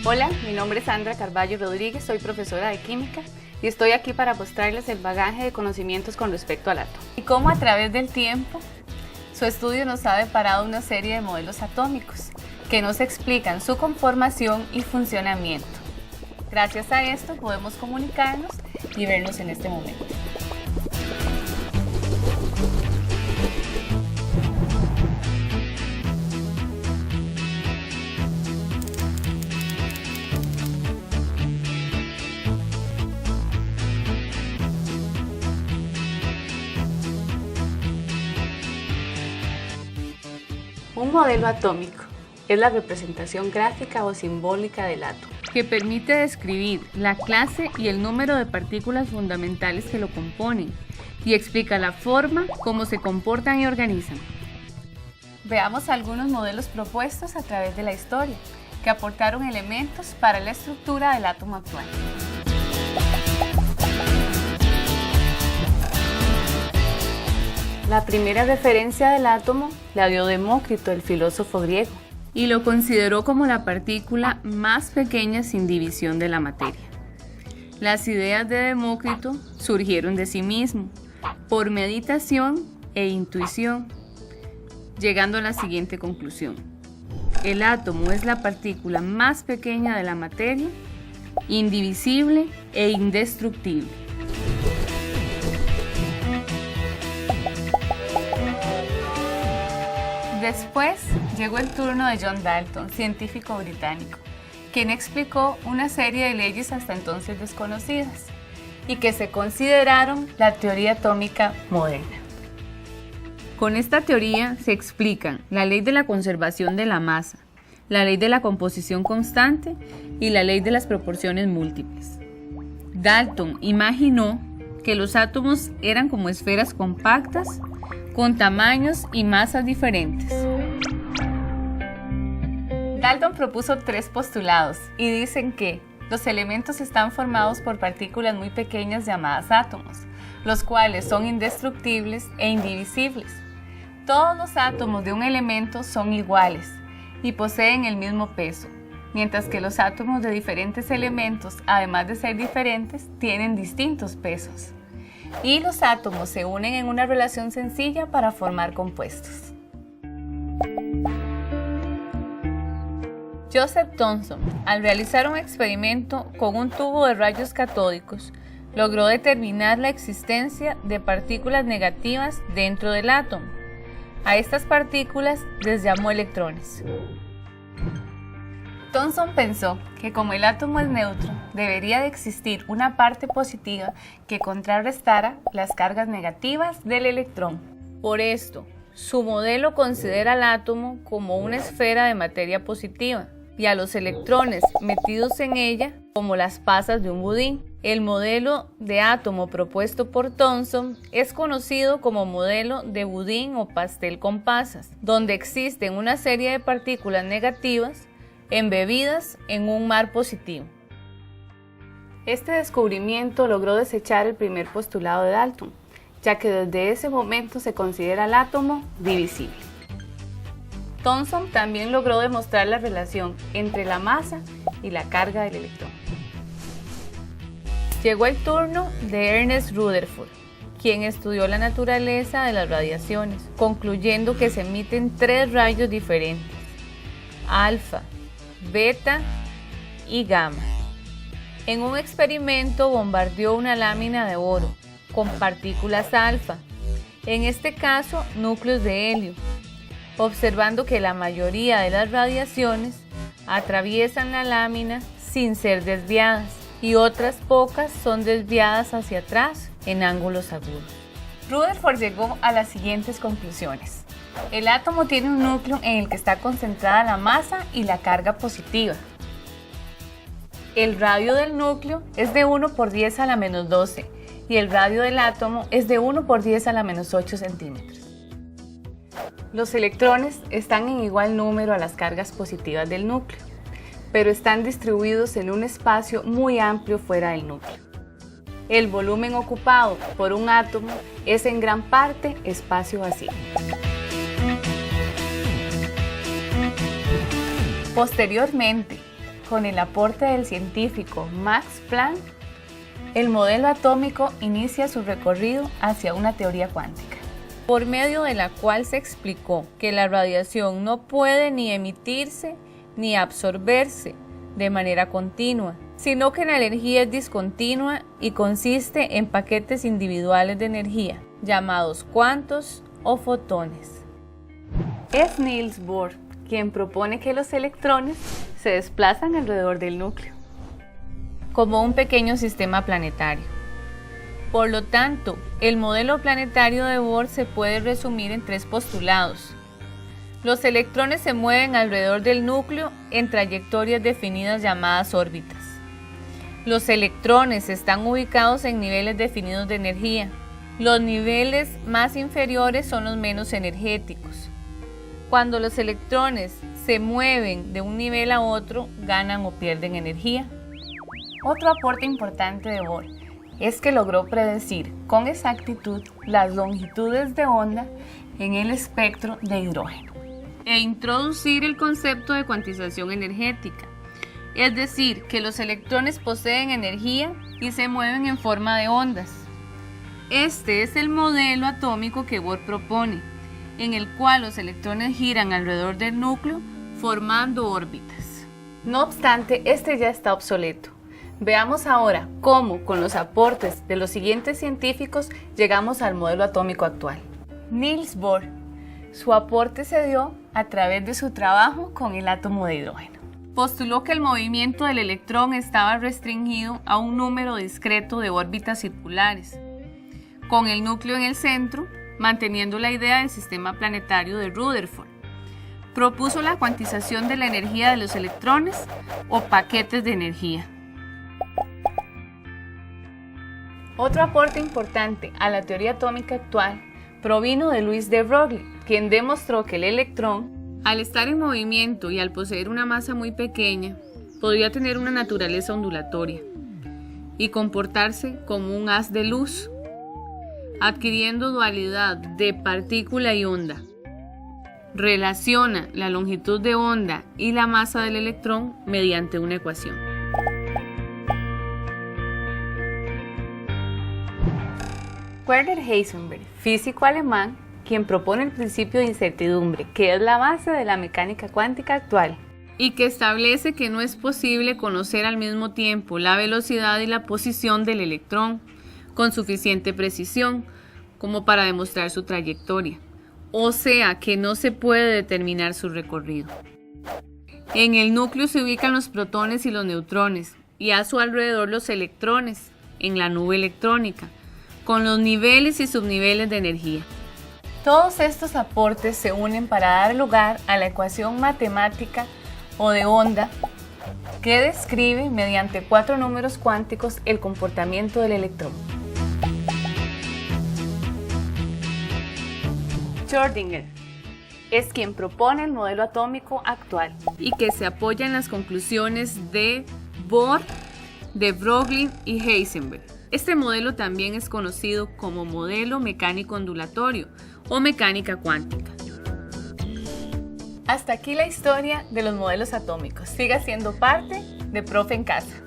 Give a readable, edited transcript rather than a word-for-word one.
Hola, mi nombre es Sandra Carballo Rodríguez, soy profesora de química y estoy aquí para mostrarles el bagaje de conocimientos con respecto al átomo. Y cómo a través del tiempo su estudio nos ha deparado una serie de modelos atómicos que nos explican su conformación y funcionamiento. Gracias a esto podemos comunicarnos y vernos en este momento. Un modelo atómico es la representación gráfica o simbólica del átomo, que permite describir la clase y el número de partículas fundamentales que lo componen y explica la forma, cómo se comportan y organizan. Veamos algunos modelos propuestos a través de la historia, que aportaron elementos para la estructura del átomo actual. La primera referencia del átomo la dio Demócrito, el filósofo griego, y lo consideró como la partícula más pequeña sin división de la materia. Las ideas de Demócrito surgieron de sí mismo, por meditación e intuición, llegando a la siguiente conclusión: el átomo es la partícula más pequeña de la materia, indivisible e indestructible. Después llegó el turno de John Dalton, científico británico, quien explicó una serie de leyes hasta entonces desconocidas y que se consideraron la teoría atómica moderna. Con esta teoría se explican la ley de la conservación de la masa, la ley de la composición constante y la ley de las proporciones múltiples. Dalton imaginó que los átomos eran como esferas compactas con tamaños y masas diferentes. Dalton propuso 3 postulados y dicen que los elementos están formados por partículas muy pequeñas llamadas átomos, los cuales son indestructibles e indivisibles. Todos los átomos de un elemento son iguales y poseen el mismo peso, mientras que los átomos de diferentes elementos, además de ser diferentes, tienen distintos pesos. Y los átomos se unen en una relación sencilla para formar compuestos. Joseph Thomson, al realizar un experimento con un tubo de rayos catódicos, logró determinar la existencia de partículas negativas dentro del átomo. A estas partículas les llamó electrones. Thomson pensó que como el átomo es neutro, debería de existir una parte positiva que contrarrestara las cargas negativas del electrón. Por esto, su modelo considera al átomo como una esfera de materia positiva y a los electrones metidos en ella como las pasas de un budín. El modelo de átomo propuesto por Thomson es conocido como modelo de budín o pastel con pasas, donde existen una serie de partículas negativas embebidas en un mar positivo. Este descubrimiento logró desechar el primer postulado de Dalton, ya que desde ese momento se considera el átomo divisible. Thomson también logró demostrar la relación entre la masa y la carga del electrón. Llegó el turno de Ernest Rutherford, quien estudió la naturaleza de las radiaciones, concluyendo que se emiten 3 rayos diferentes: alfa, beta y gamma. En un experimento bombardeó una lámina de oro con partículas alfa, en este caso núcleos de helio, observando que la mayoría de las radiaciones atraviesan la lámina sin ser desviadas y otras pocas son desviadas hacia atrás en ángulos agudos. Rutherford llegó a las siguientes conclusiones. El átomo tiene un núcleo en el que está concentrada la masa y la carga positiva. El radio del núcleo es de 1 por 10 a la menos 12 y el radio del átomo es de 1 por 10 a la menos 8 centímetros. Los electrones están en igual número a las cargas positivas del núcleo, pero están distribuidos en un espacio muy amplio fuera del núcleo. El volumen ocupado por un átomo es en gran parte espacio vacío. Posteriormente, con el aporte del científico Max Planck, el modelo atómico inicia su recorrido hacia una teoría cuántica, por medio de la cual se explicó que la radiación no puede ni emitirse ni absorberse de manera continua, sino que la energía es discontinua y consiste en paquetes individuales de energía, llamados cuantos o fotones. Es Niels Bohr quien propone que los electrones se desplazan alrededor del núcleo, como un pequeño sistema planetario. Por lo tanto, el modelo planetario de Bohr se puede resumir en 3 postulados. Los electrones se mueven alrededor del núcleo en trayectorias definidas llamadas órbitas. Los electrones están ubicados en niveles definidos de energía. Los niveles más inferiores son los menos energéticos. Cuando los electrones se mueven de un nivel a otro, ganan o pierden energía. Otro aporte importante de Bohr es que logró predecir con exactitud las longitudes de onda en el espectro de hidrógeno e introducir el concepto de cuantización energética, es decir, que los electrones poseen energía y se mueven en forma de ondas. Este es el modelo atómico que Bohr propone, en el cual los electrones giran alrededor del núcleo formando órbitas. No obstante, este ya está obsoleto. Veamos ahora cómo, con los aportes de los siguientes científicos, llegamos al modelo atómico actual. Niels Bohr. Su aporte se dio a través de su trabajo con el átomo de hidrógeno. Postuló que el movimiento del electrón estaba restringido a un número discreto de órbitas circulares, con el núcleo en el centro, manteniendo la idea del sistema planetario de Rutherford. Propuso la cuantización de la energía de los electrones o paquetes de energía. Otro aporte importante a la teoría atómica actual provino de Louis de Broglie, quien demostró que el electrón, al estar en movimiento y al poseer una masa muy pequeña, podría tener una naturaleza ondulatoria y comportarse como un haz de luz, adquiriendo dualidad de partícula y onda. Relaciona la longitud de onda y la masa del electrón mediante una ecuación. Werner Heisenberg, físico alemán, quien propone el principio de incertidumbre, que es la base de la mecánica cuántica actual, y que establece que no es posible conocer al mismo tiempo la velocidad y la posición del electrón con suficiente precisión como para demostrar su trayectoria, o sea que no se puede determinar su recorrido. En el núcleo se ubican los protones y los neutrones, y a su alrededor los electrones, en la nube electrónica, con los niveles y subniveles de energía. Todos estos aportes se unen para dar lugar a la ecuación matemática o de onda que describe mediante 4 números cuánticos el comportamiento del electrón. Schrödinger es quien propone el modelo atómico actual y que se apoya en las conclusiones de Bohr, de Broglie y Heisenberg. Este modelo también es conocido como modelo mecánico ondulatorio o mecánica cuántica. Hasta aquí la historia de los modelos atómicos. Siga siendo parte de Profe en Casa.